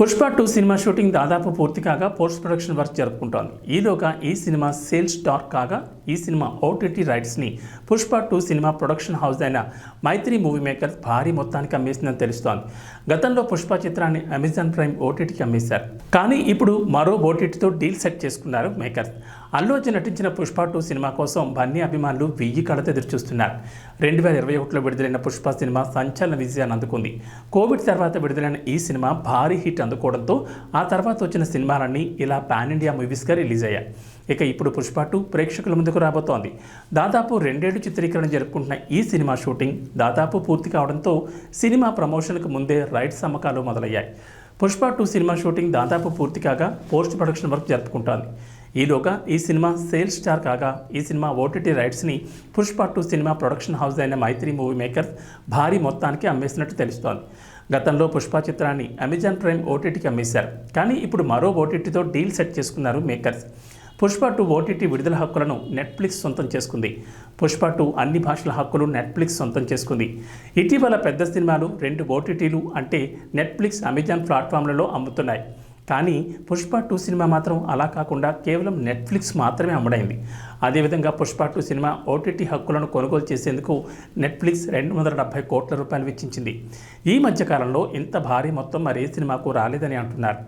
Pushpa 2 cinema shooting దాదాపు పూర్తి కాగా పోస్ట్ ప్రొడక్షన్ వర్క్ జరుపుకుంటోంది. ఈలోగా ఈ సినిమా సేల్స్ స్టార్ కాగా ఈ సినిమా ఓటీటీ రైట్స్ని పుష్ప 2 సినిమా ప్రొడక్షన్ హౌస్ అయిన మైత్రి మూవీ మేకర్స్ భారీ మొత్తానికి అమ్మేసిందని తెలుస్తోంది. గతంలో పుష్ప చిత్రాన్ని అమెజాన్ ప్రైమ్ ఓటీటీకి అమ్మేశారు. కానీ ఇప్పుడు మరో ఓటీటీతో డీల్ సెట్ చేసుకున్నారు మేకర్స్. అల్లు అర్జున్ నటించిన పుష్ప 2 సినిమా కోసం బన్నీ అభిమానులు 1000 కళ్ళతో ఎదురుచూస్తున్నారు. 2021లో విడుదలైన పుష్ప సినిమా సంచలన విజయాన్ని అందుకుంది. కోవిడ్ తర్వాత విడుదలైన ఈ సినిమా భారీ హిట్ అందుకోవడంతో ఆ తర్వాత వచ్చిన సినిమాలన్నీ ఇలా పాన్ ఇండియా మూవీస్గా రిలీజ్ అయ్యాయి. ఇక ఇప్పుడు పుష్ప 2 ప్రేక్షకుల ముందుకు రాబోతోంది. దాదాపు 2 ఏళ్లు చిత్రీకరణ జరుపుకుంటున్న ఈ సినిమా షూటింగ్ దాదాపు పూర్తి కావడంతో సినిమా ప్రమోషన్కు ముందే రైట్స్ అమ్మకాలు మొదలయ్యాయి. పుష్ప 2 సినిమా షూటింగ్ దాదాపు పూర్తి కాగా పోస్ట్ ప్రొడక్షన్ వర్క్ జరుపుకుంటోంది. ఈలోగా ఈ సినిమా సేల్స్ స్టార్ కాగా ఈ సినిమా ఓటీటీ రైట్స్ని పుష్ప 2 సినిమా ప్రొడక్షన్ హౌస్ అయిన మైత్రి మూవీ మేకర్స్ భారీ మొత్తానికి అమ్మేసినట్టు తెలుస్తోంది. గతంలో పుష్ప చిత్రాన్ని అమెజాన్ ప్రైమ్ ఓటీటీకి అమ్మేశారు. కానీ ఇప్పుడు మరో ఓటీటీతో డీల్ సెట్ చేసుకున్నారు మేకర్స్. పుష్ప 2 ఓటీటీ విడుదల హక్కులను నెట్ఫ్లిక్స్ సొంతం చేసుకుంది. పుష్ప 2 అన్ని భాషల హక్కులు నెట్ఫ్లిక్స్ సొంతం చేసుకుంది. ఇటీవల పెద్ద సినిమాలు 2 ఓటీటీలు అంటే నెట్ఫ్లిక్స్, అమెజాన్ ప్లాట్ఫామ్లలో అమ్ముతున్నాయి. కానీ పుష్ప 2 సినిమా మాత్రం అలా కాకుండా కేవలం నెట్ఫ్లిక్స్ మాత్రమే అమ్ముడైంది. అదేవిధంగా పుష్ప 2 సినిమా ఓటీటీ హక్కులను కొనుగోలు చేసేందుకు నెట్ఫ్లిక్స్ 270 కోట్ల రూపాయలు వెచ్చించింది. ఈ మధ్యకాలంలో ఇంత భారీ మొత్తం మరే సినిమాకు రాలేదని అంటున్నారు.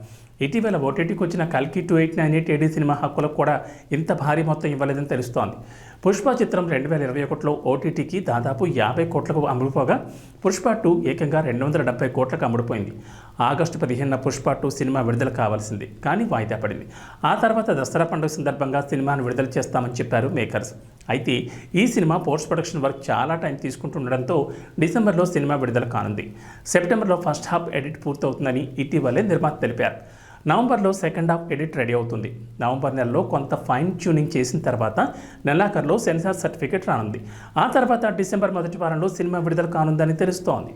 ఇటీవల ఓటీటీకి వచ్చిన కల్కి 2898 AD సినిమా హక్కులకు కూడా ఇంత భారీ మొత్తం ఇవ్వలేదని తెలుస్తోంది. పుష్ప చిత్రం 2021లో ఓటీటీకి దాదాపు 50 కోట్లకు అమ్ముడుపోగా పుష్ప 2 ఏకంగా 270 కోట్లకు అమ్ముడుపోయింది. ఆగస్టు 15న పుష్ప 2 సినిమా విడుదల కావాల్సింది, కానీ వాయిదా పడింది. ఆ తర్వాత దసరా పండుగ సందర్భంగా సినిమాను విడుదల చేస్తామని చెప్పారు మేకర్స్. అయితే ఈ సినిమా పోస్ట్ ప్రొడక్షన్ వర్క్ చాలా టైం తీసుకుంటుండడంతో డిసెంబర్లో సినిమా విడుదల కానుంది. సెప్టెంబర్లో ఫస్ట్ హాఫ్ ఎడిట్ పూర్తవుతుందని ఇటీవలే నిర్మాత తెలిపారు. నవంబర్లో సెకండ్ హాఫ్ ఎడిట్ రెడీ అవుతుంది. నవంబర్ నెలలో కొంత ఫైన్ ట్యూనింగ్ చేసిన తర్వాత నెలాఖరులో సెన్సార్ సర్టిఫికేట్ రానుంది. ఆ తర్వాత డిసెంబర్ మొదటి వారంలో సినిమా విడుదల కానుందని తెలుస్తోంది.